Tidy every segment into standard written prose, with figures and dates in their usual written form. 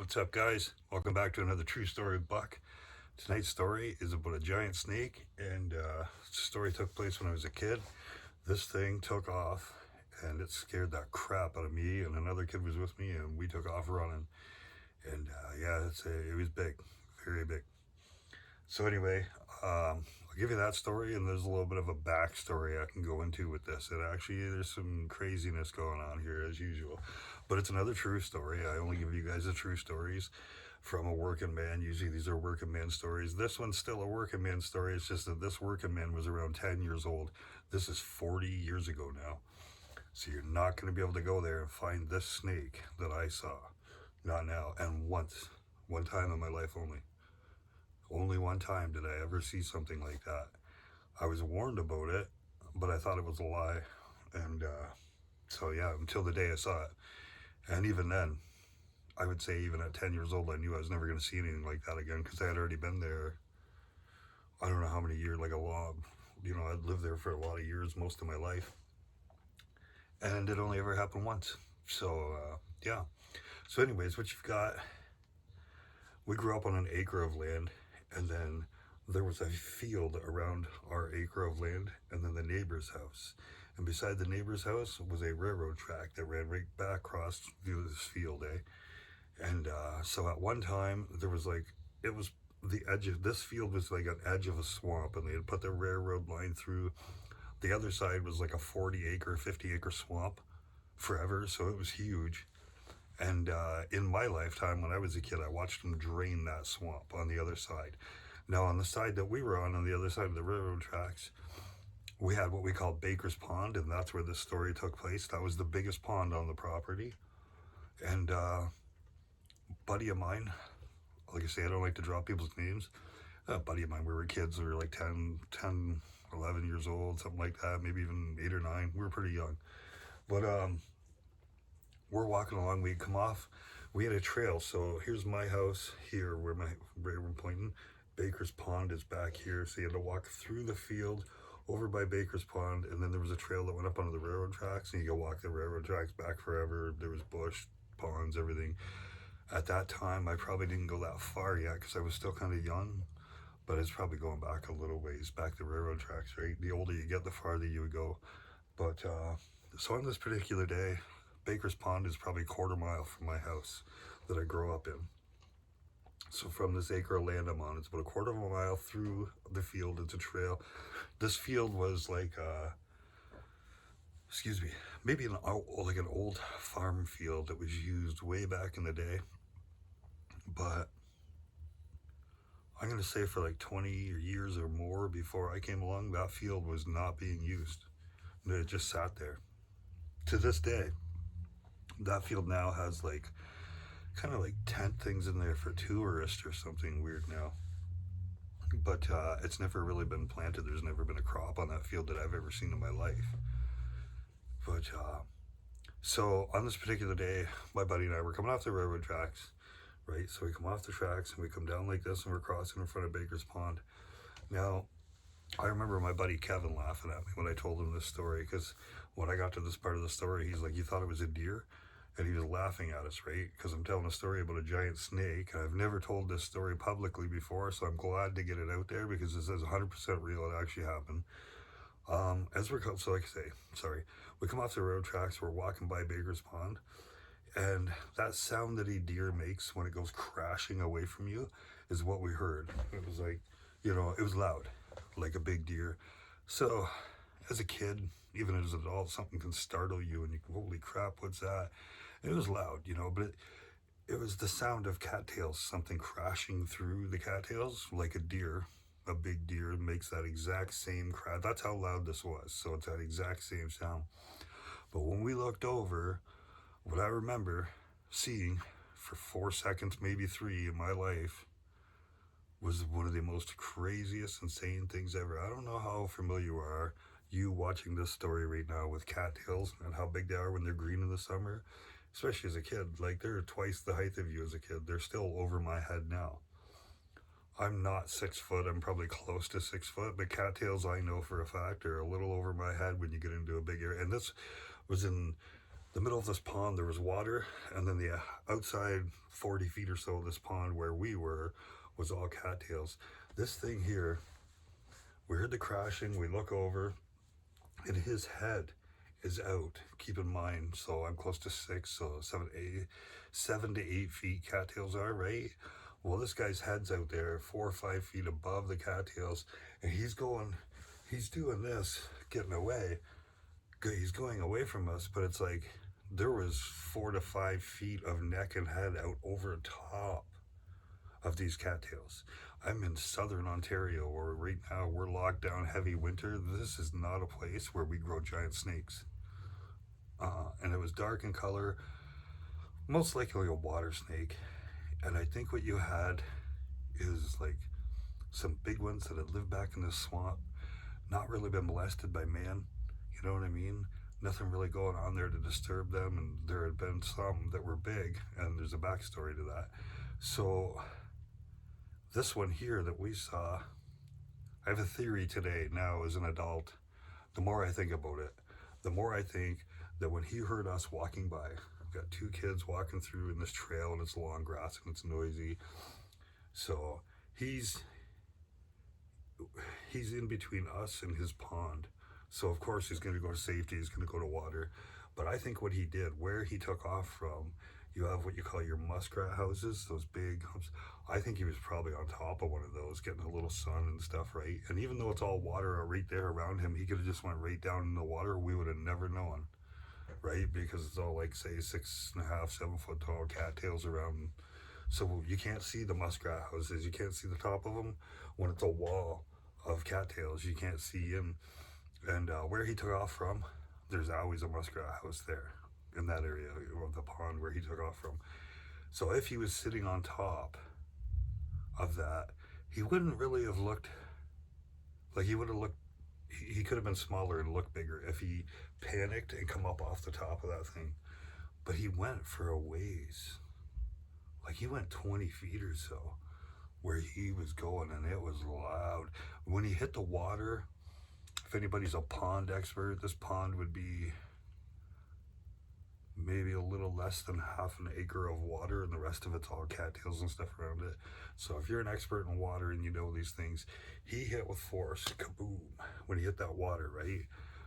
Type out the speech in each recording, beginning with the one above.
What's up, guys? Welcome back to another True Story Buck. Tonight's story is about a giant snake, and the story took place when I was a kid. This thing took off, and it scared the crap out of me, and another kid was with me, and we took off running. And yeah, it was big, very big. So anyway, I'll give you that story, and there's a little bit of a backstory I can go into with this. And actually, there's some craziness going on here as usual, but it's another true story. I only give you guys the true stories from a working man. Usually, these are working man stories. This one's still a working man story. It's just that this working man was around 10 years old. This is 40 years ago now. So you're not going to be able to go there and find this snake that I saw. Not now. And one time in my life only. Only one time did I ever see something like that. I was warned about it, but I thought it was a lie. And so, yeah, until the day I saw it. And even then, I would say even at 10 years old, I knew I was never going to see anything like that again because I had already been there. I don't know how many years, like a lot. I'd lived there for a lot of years, most of my life. And it only ever happened once. So, yeah. So anyways, what you've got, we grew up on an acre of land, and then there was a field around our acre of land, and then the neighbor's house. And beside the neighbor's house was a railroad track that ran right back across through this field, And so at one time, it was the edge of this field was like an edge of a swamp, and they had put the railroad line through. The other side was like a 40-acre, 50-acre swamp forever, so it was huge. And in my lifetime, when I was a kid, I watched them drain that swamp on the other side. Now, on the side that we were on the other side of the railroad tracks, we had what we call Baker's Pond, and that's where this story took place. That was the biggest pond on the property. And buddy of mine, like I say, I don't like to drop people's names. A buddy of mine, we were kids, we were like 10, 11 years old, something like that, maybe even 8 or 9. We were pretty young. But we're walking along, we come off, we had a trail. So here's my house here where we're pointing. Baker's Pond is back here. So you had to walk through the field over by Baker's Pond, and then there was a trail that went up onto the railroad tracks, and you go walk the railroad tracks back forever. There was bush, ponds, everything. At that time, I probably didn't go that far yet because I was still kind of young, but it's probably going back a little ways, back the railroad tracks, right? The older you get, the farther you would go. But so on this particular day, Baker's Pond is probably a quarter mile from my house that I grew up in. So from this acre of land I'm on, it's about a quarter of a mile through the field. It's a trail. This field was like, maybe an old farm field that was used way back in the day. But I'm going to say for like 20 years or more before I came along, that field was not being used. It just sat there. To this day, that field now has kind of like tent things in there for tourists or something weird now. But it's never really been planted. There's never been a crop on that field that I've ever seen in my life. But so on this particular day, my buddy and I were coming off the railroad tracks, right? So we come off the tracks and we come down like this, and we're crossing in front of Baker's Pond. Now, I remember my buddy Kevin laughing at me when I told him this story, because when I got to this part of the story, he's like, "You thought it was a deer?" And he was laughing at us, right? Because I'm telling a story about a giant snake. I've never told this story publicly before, so I'm glad to get it out there because this is 100% real. It actually happened. So like I say, sorry, we come off the road tracks. We're walking by Baker's Pond, and that sound that a deer makes when it goes crashing away from you is what we heard. It was like, it was loud, like a big deer. So as a kid, even as an adult, something can startle you and you go, holy crap, what's that? It was loud, but it was the sound of cattails, something crashing through the cattails, like a deer. A big deer makes that exact same crash. That's how loud this was. So it's that exact same sound. But when we looked over, what I remember seeing for 4 seconds, maybe 3 in my life, was one of the most craziest, insane things ever. I don't know how familiar you watching this story right now with cattails and how big they are when they're green in the summer, especially as a kid. Like, they're twice the height of you as a kid. They're still over my head now. I'm not 6 foot. I'm probably close to 6 foot, but cattails, I know for a fact, are a little over my head when you get into a big area. And this was in the middle of this pond, there was water, and then the outside 40 feet or so of this pond where we were was all cattails. This thing here, we heard the crashing, we look over, and his head is out. Keep in mind, so I'm close to 6, so 7 to 8 feet cattails are, right? Well, this guy's head's out there 4 or 5 feet above the cattails, and he's doing this, getting away. He's going away from us, but it's like there was 4 to 5 feet of neck and head out over top of these cattails. I'm in southern Ontario, where right now we're locked down, heavy winter. This is not a place where we grow giant snakes. And it was dark in color, most likely a water snake. And I think what you had is like some big ones that had lived back in this swamp, not really been molested by man. You know what I mean? Nothing really going on there to disturb them, and there had been some that were big, and there's a backstory to that. So this one here that we saw, I have a theory today now as an adult. The more I think about it, the more I think that when he heard us walking by, I've got 2 kids walking through in this trail, and it's long grass and it's noisy. So he's in between us and his pond. So of course he's going to go to safety, he's going to go to water. But I think what he did, where he took off from, you have what you call your muskrat houses, those big hubs. I think he was probably on top of one of those, getting a little sun and stuff, right? And even though it's all water right there around him, he could have just went right down in the water. We would have never known, right? Because it's all like, say, 6.5, 7 foot tall cattails around. So you can't see the muskrat houses. You can't see the top of them. When it's a wall of cattails, you can't see in. And where he took off from, there's always a muskrat house there in that area of the pond where he took off from. So if he was sitting on top of that, he wouldn't really have looked like he would have looked. He could have been smaller and looked bigger if he panicked and come up off the top of that thing. But he went for a ways. Like he went 20 feet or so where he was going, and it was loud. When he hit the water, if anybody's a pond expert, this pond would be maybe a little less than half an acre of water, and the rest of it's all cattails and stuff around it. So if you're an expert in water and you know these things, he hit with force, kaboom, when he hit that water, right?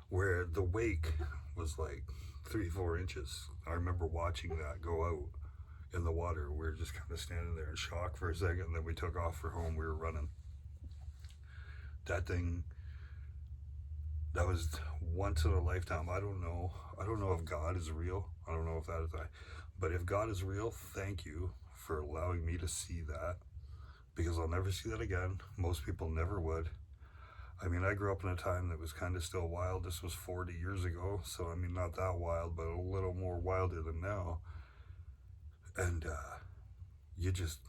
Where the wake was like 3-4 inches. I remember watching that go out in the water. We were just kind of standing there in shock for a second, and then we took off for home. We were running. That thing, that was once in a lifetime. I don't know if God is real. I don't know if that is but if God is real, thank you for allowing me to see that, because I'll never see that again. Most people never would. I mean, I grew up in a time that was kind of still wild. This was 40 years ago, so I mean, not that wild, but a little more wilder than now. And you're just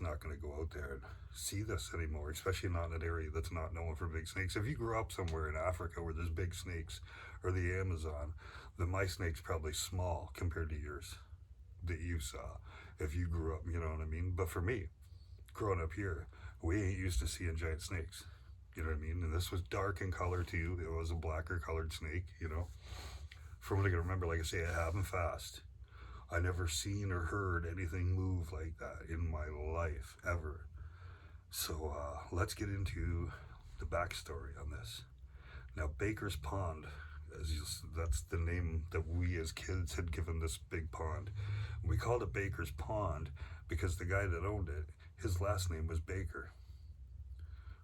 not going to go out there and see this anymore, especially not in an area that's not known for big snakes. If you grew up somewhere in Africa where there's big snakes, or the Amazon, then my snake's probably small compared to yours that you saw if you grew up, you know what I mean? But for me, growing up here, we ain't used to seeing giant snakes, you know what I mean? And this was dark in color too. It was a blacker colored snake, you know? From what I can remember, like I say, it happened fast. I never seen or heard anything move like that in my life, ever. So let's get into the backstory on this. Now, Baker's Pond, that's the name that we as kids had given this big pond. We called it Baker's Pond because the guy that owned it, his last name was Baker.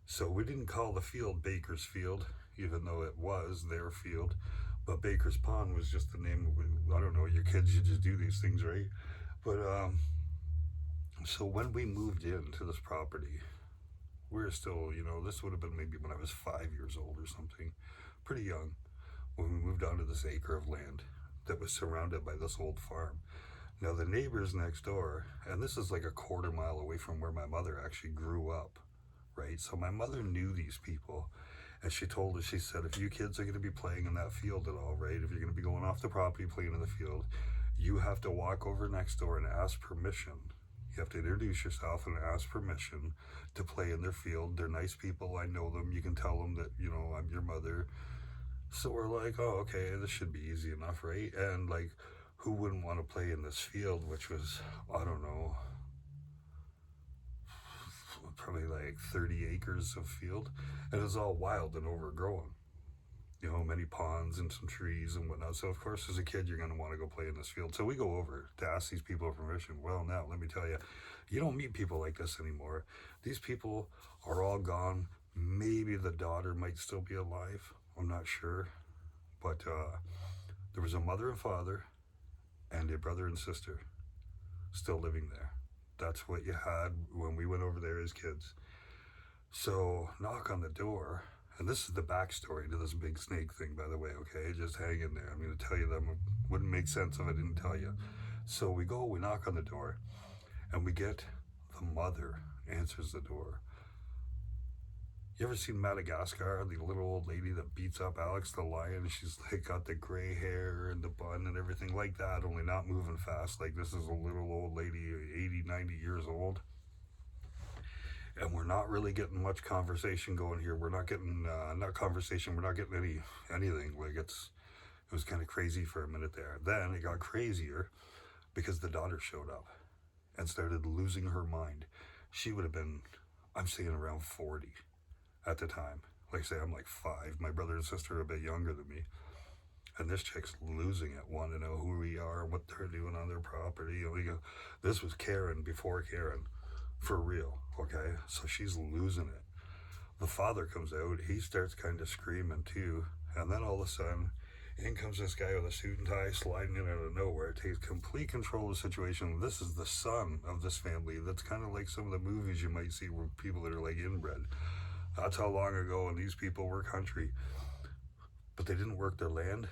So we didn't call the field Baker's Field, even though it was their field. But Baker's Pond was just the name. I don't know, your kids, you just do these things, right? But so when we moved into this property, we were still, you know, this would have been maybe when I was 5 years old or something, pretty young, when we moved onto this acre of land that was surrounded by this old farm. Now the neighbors next door, and this is like a quarter mile away from where my mother actually grew up, right? So my mother knew these people. And she told us, she said, if you kids are going to be playing in that field at all, right, if you're going to be going off the property, playing in the field, you have to walk over next door and ask permission. You have to introduce yourself and ask permission to play in their field. They're nice people. I know them. You can tell them that, you know, I'm your mother. So we're like, oh, okay, this should be easy enough, right? And like, who wouldn't want to play in this field, which was, I don't know, probably like 30 acres of field, and it was all wild and overgrown. You know, many ponds and some trees and whatnot. So, of course, as a kid, you're going to want to go play in this field. So, we go over to ask these people permission. Well, now, let me tell you, you don't meet people like this anymore. These people are all gone. Maybe the daughter might still be alive. I'm not sure. But there was a mother and father and a brother and sister still living there. That's what you had when we went over there as kids. So, knock on the door. And this is the backstory to this big snake thing, by the way, okay? Just hang in there. I'm going to tell you that. It wouldn't make sense if I didn't tell you. So we go, we knock on the door, and we get the mother answers the door. You ever seen Madagascar, the little old lady that beats up Alex the lion? She's like got the gray hair and the bun and everything like that, only not moving fast. Like this is a little old lady, 80, 90 years old. And we're not really getting much conversation going here. We're not getting not conversation. We're not getting anything. Like it was kind of crazy for a minute there. Then it got crazier because the daughter showed up and started losing her mind. She would have been, I'm saying, around 40 at the time. Like I say, I'm like 5. My brother and sister are a bit younger than me. And this chick's losing it, wanting to know who we are, what they're doing on their property. You know, this was Karen before Karen. For real, okay? So she's losing it. The father comes out. He starts kind of screaming too. And then all of a sudden, in comes this guy with a suit and tie sliding in out of nowhere. Takes complete control of the situation. This is the son of this family. That's kind of like some of the movies you might see where people that are like inbred. That's how long ago, and these people were country. But they didn't work their land.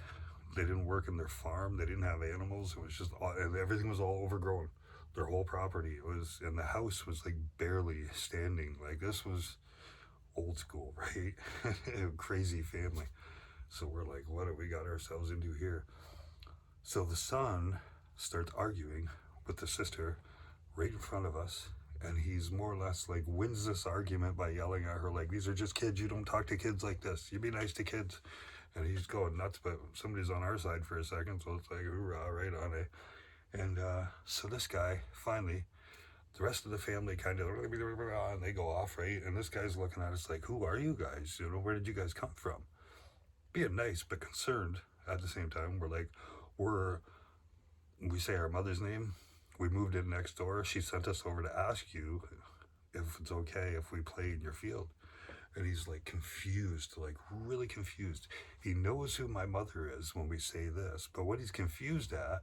They didn't work in their farm. They didn't have animals. It was just, and everything was all overgrown. Their whole property, it was, and the house was like barely standing. Like this was old school, right? Crazy family. So we're like, what have we got ourselves into here? So the son starts arguing with the sister right in front of us, and he's more or less like wins this argument by yelling at her like, these are just kids, you don't talk to kids like this, you be nice to kids. And he's going nuts, but somebody's on our side for a second, so it's like hoorah, right on it. And so this guy, finally, the rest of the family kind of, and they go off, right? And this guy's looking at us like, who are you guys? You know, where did you guys come from? Being nice, but concerned at the same time. We're like, we say our mother's name. We moved in next door. She sent us over to ask you if it's okay if we play in your field. And he's like confused, like really confused. He knows who my mother is when we say this, but what he's confused at,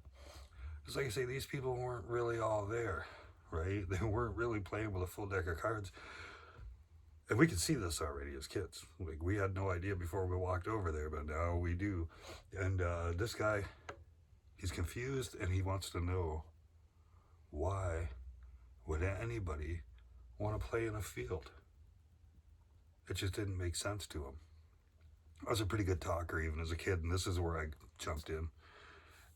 because like I say, these people weren't really all there, right? They weren't really playing with a full deck of cards. And we could see this already as kids. Like we had no idea before we walked over there, but now we do. And this guy, he's confused and he wants to know why would anybody want to play in a field? It just didn't make sense to him. I was a pretty good talker even as a kid, and this is where I jumped in.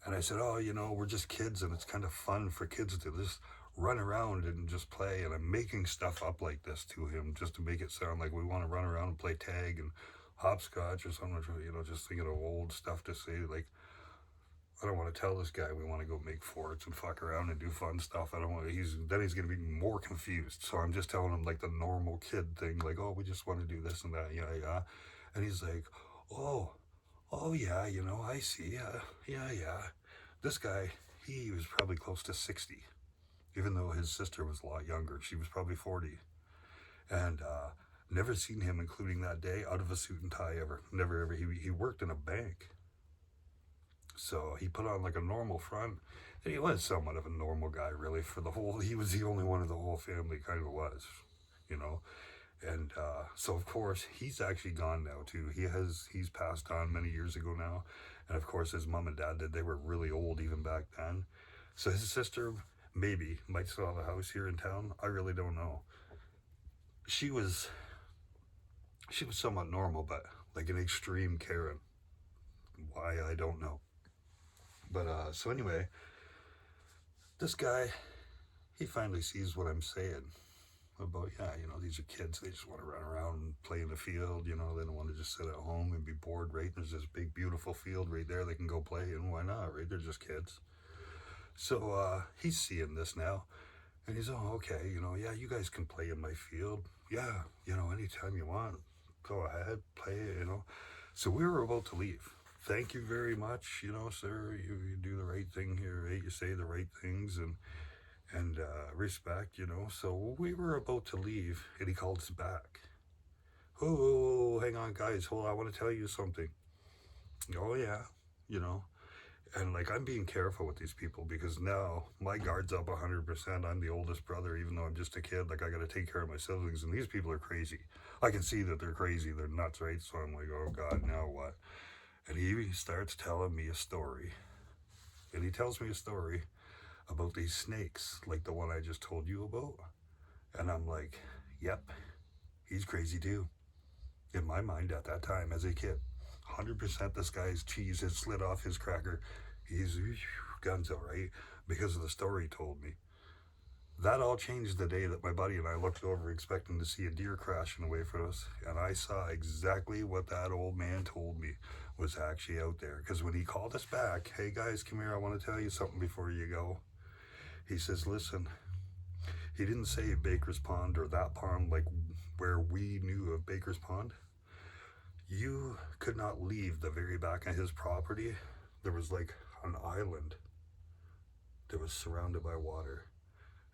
And I said, oh, you know, we're just kids, and it's kind of fun for kids to just run around and just play. And I'm making stuff up like this to him just to make it sound like we want to run around and play tag and hopscotch or something, you know, just thinking of old stuff to say. Like, I don't want to tell this guy we want to go make forts and fuck around and do fun stuff. I don't want to, he's going to be more confused. So I'm just telling him like the normal kid thing, like, oh, we just want to do this and that, yeah. And he's like, oh, yeah, you know, I see, yeah. This guy, he was probably close to 60, even though his sister was a lot younger. She was probably 40. And never seen him, including that day, out of a suit and tie ever. Never ever. He worked in a bank. So he put on like a normal front. And he was somewhat of a normal guy, really, for the whole, he was the only one of the whole family, kind of was, you know. And so, of course, he's actually gone now, too. He's passed on many years ago now. And, of course, his mom and dad did. They were really old even back then. So his sister maybe might still have a house here in town. I really don't know. She was somewhat normal, but like an extreme Karen. Why, I don't know. But, so anyway, this guy, he finally sees what I'm saying. about, yeah, you know, these are kids. They just want to run around and play in the field. You know, they don't want to just sit at home and be bored, right? There's this big, beautiful field right there they can go play, and why not, right? They're just kids. So he's seeing this now, and he's, oh, okay, you know, yeah, you guys can play in my field. Yeah, you know, anytime you want, go ahead, play it, you know. So we were about to leave. Thank you very much, you know, sir. You do the right thing here, right? You say the right things and respect, you know. So we were about to leave, and he called us back. Oh, hang on, guys. Hold on. I want to tell you something. Oh, yeah, you know. And like, I'm being careful with these people because now my guard's up 100%. I'm the oldest brother, even though I'm just a kid. Like, I got to take care of my siblings, and these people are crazy. I can see that they're crazy. They're nuts, right? So I'm like, oh, God, now what? And he starts telling me a story. And he tells me a story about these snakes, like the one I just told you about. And I'm like, yep, he's crazy too. In my mind at that time as a kid, 100% this guy's cheese has slid off his cracker. He's gunzo, right? Because of the story he told me. That all changed the day that my buddy and I looked over expecting to see a deer crashing away from us. And I saw exactly what that old man told me was actually out there. Because when he called us back, hey guys, come here, I want to tell you something before you go. He says, listen, he didn't say Baker's Pond or that pond like where we knew of Baker's Pond. You could not leave the very back of his property. There was like an island that was surrounded by water,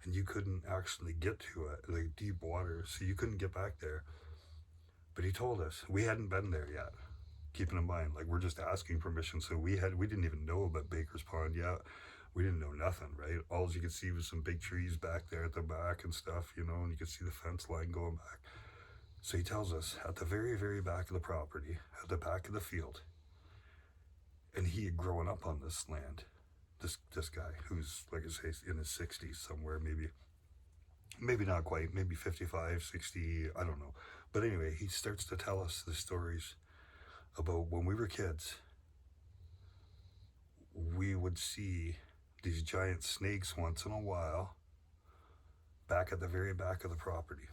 and you couldn't actually get to it, like deep water, so you couldn't get back there. But he told us we hadn't been there yet. Keeping in mind, like, we're just asking permission, so we didn't even know about Baker's Pond yet. We didn't know nothing, right? All you could see was some big trees back there at the back and stuff, you know, and you could see the fence line going back. So he tells us at the very, very back of the property, at the back of the field, and he had grown up on this land. This guy who's, like I say, in his 60s somewhere, maybe not quite, maybe 55, 60, I don't know. But anyway, he starts to tell us the stories about when we were kids. We would see these giant snakes once in a while back at the very back of the property.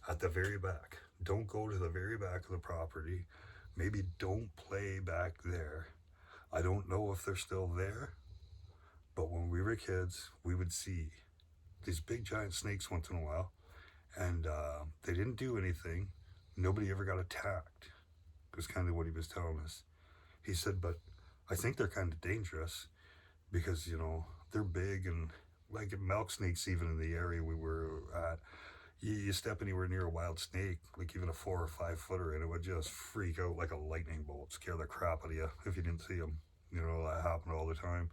At the very back. Don't go to the very back of the property. Maybe don't play back there. I don't know if they're still there, but when we were kids, we would see these big giant snakes once in a while, and they didn't do anything. Nobody ever got attacked, was kind of what he was telling us. He said, but I think they're kind of dangerous because, you know, they're big, and like milk snakes, even in the area we were at, you step anywhere near a wild snake, like even a 4 or 5 footer, and it would just freak out like a lightning bolt, scare the crap out of you if you didn't see them. You know, that happened all the time.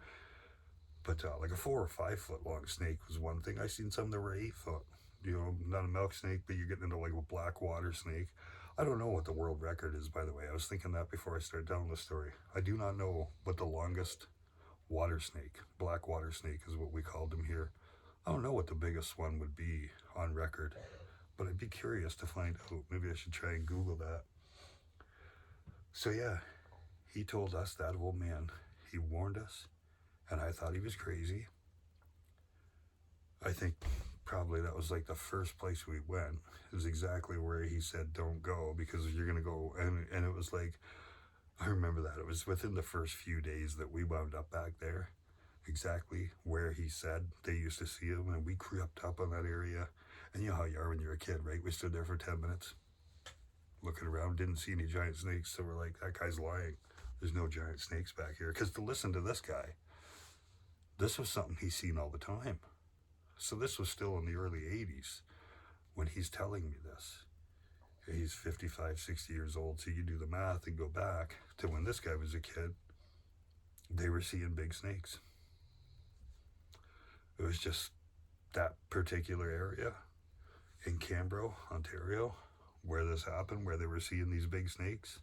But like a 4 or 5 foot long snake was one thing. I seen some that were 8 foot. You know, not a milk snake, but you're getting into like a black water snake. I don't know what the world record is, by the way. I was thinking that before I started telling the story. I do not know what the longest water snake, black water snake is what we called them here. I don't know what the biggest one would be on record, but I'd be curious to find out. Maybe I should try and Google that. So yeah, he told us, that old man, he warned us, and I thought he was crazy. I think probably that was like the first place we went. It was exactly where he said don't go because you're going to go. And it was like, I remember that. It was within the first few days that we wound up back there. Exactly where he said they used to see him, and we crept up on that area. And you know how you are when you're a kid, right? We stood there for 10 minutes looking around, didn't see any giant snakes, so we're like, that guy's lying. There's no giant snakes back here. Because to listen to this guy, this was something he's seen all the time. So this was still in the early 80s when he's telling me this. He's 55, 60 years old, so you do the math and go back to when this guy was a kid. They were seeing big snakes. It was just that particular area in Cambro, Ontario, where this happened, where they were seeing these big snakes.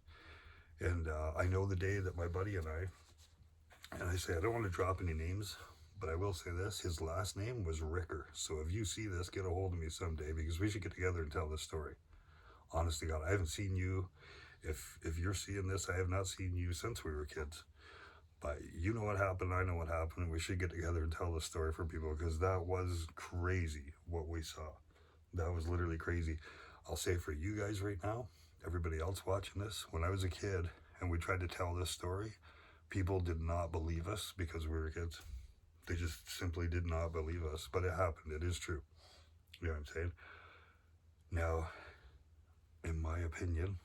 And I know the day that my buddy and I say, I don't want to drop any names, but I will say this, his last name was Ricker. So if you see this, get a hold of me someday, because we should get together and tell this story. Honest to God, I haven't seen you. If you're seeing this, I have not seen you since we were kids. But you know what happened, I know what happened, and we should get together and tell the story for people, because that was crazy what we saw. That was literally crazy. I'll say for you guys right now, everybody else watching this, when I was a kid and we tried to tell this story, people did not believe us because we were kids. They just simply did not believe us. But it happened. It is true. You know what I'm saying? Now, in my opinion,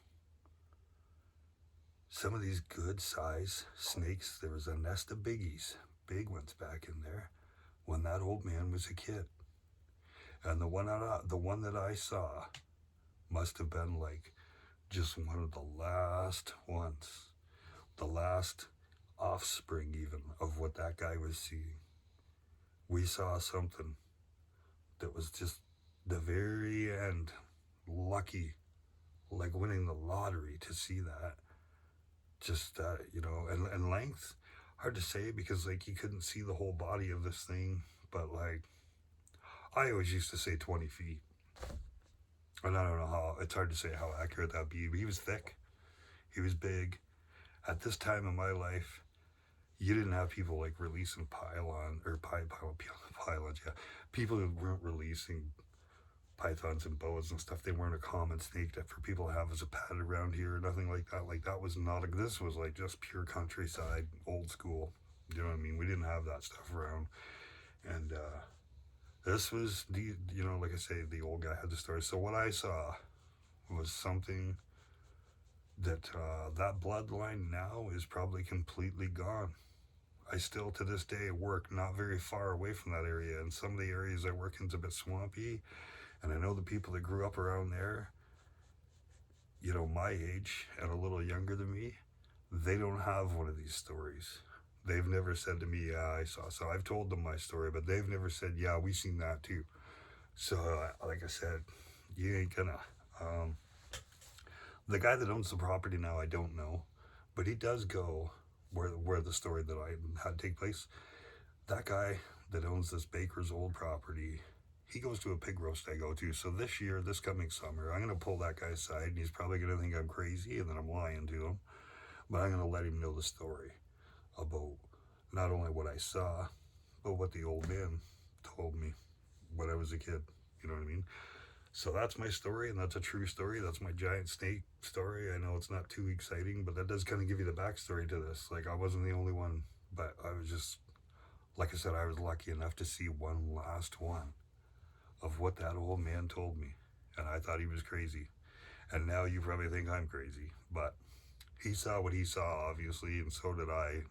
some of these good size snakes, there was a nest of biggies, big ones back in there, when that old man was a kid. And the one that I saw must have been like just one of the last ones, the last offspring even of what that guy was seeing. We saw something that was just the very end, lucky, like winning the lottery to see that. Just you know, and length, hard to say because like you couldn't see the whole body of this thing, but like I always used to say 20 feet. And I don't know how, it's hard to say how accurate that'd be, but he was thick. He was big. At this time in my life, you didn't have people like releasing pylons, yeah. People who weren't releasing pythons and boas and stuff. They weren't a common snake that for people to have as a pet around here or nothing like that. Like that was not, this was like just pure countryside, old school. You know what I mean? We didn't have that stuff around. And this was the, you know, like I say, the old guy had the story. So what I saw was something that that bloodline now is probably completely gone. I still to this day work not very far away from that area, and some of the areas I work in is a bit swampy, and I know the people that grew up around there, you know, my age and a little younger than me, they don't have one of these stories. They've never said to me, yeah, I saw. So I've told them my story, but they've never said, yeah, we seen that too. So like I said, you ain't gonna. The guy that owns the property now, I don't know, but he does go where the story that I had take place. That guy that owns this Baker's old property, he goes to a pig roast I go to. So this year, this coming summer, I'm going to pull that guy aside, and he's probably going to think I'm crazy and that I'm lying to him. But I'm going to let him know the story about not only what I saw, but what the old man told me when I was a kid. You know what I mean? So that's my story, and that's a true story. That's my giant snake story. I know it's not too exciting, but that does kind of give you the backstory to this. Like, I wasn't the only one, but I was just, like I said, I was lucky enough to see one last one of what that old man told me. And I thought he was crazy. And now you probably think I'm crazy, but he saw what he saw, obviously, and so did I.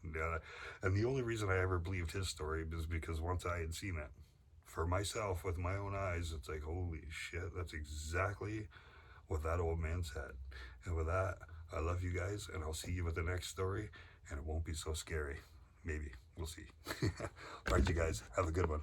And the only reason I ever believed his story was because once I had seen it for myself with my own eyes, it's like, holy shit, that's exactly what that old man said. And with that, I love you guys, and I'll see you with the next story, and it won't be so scary. Maybe. We'll see. All right, you guys, have a good one.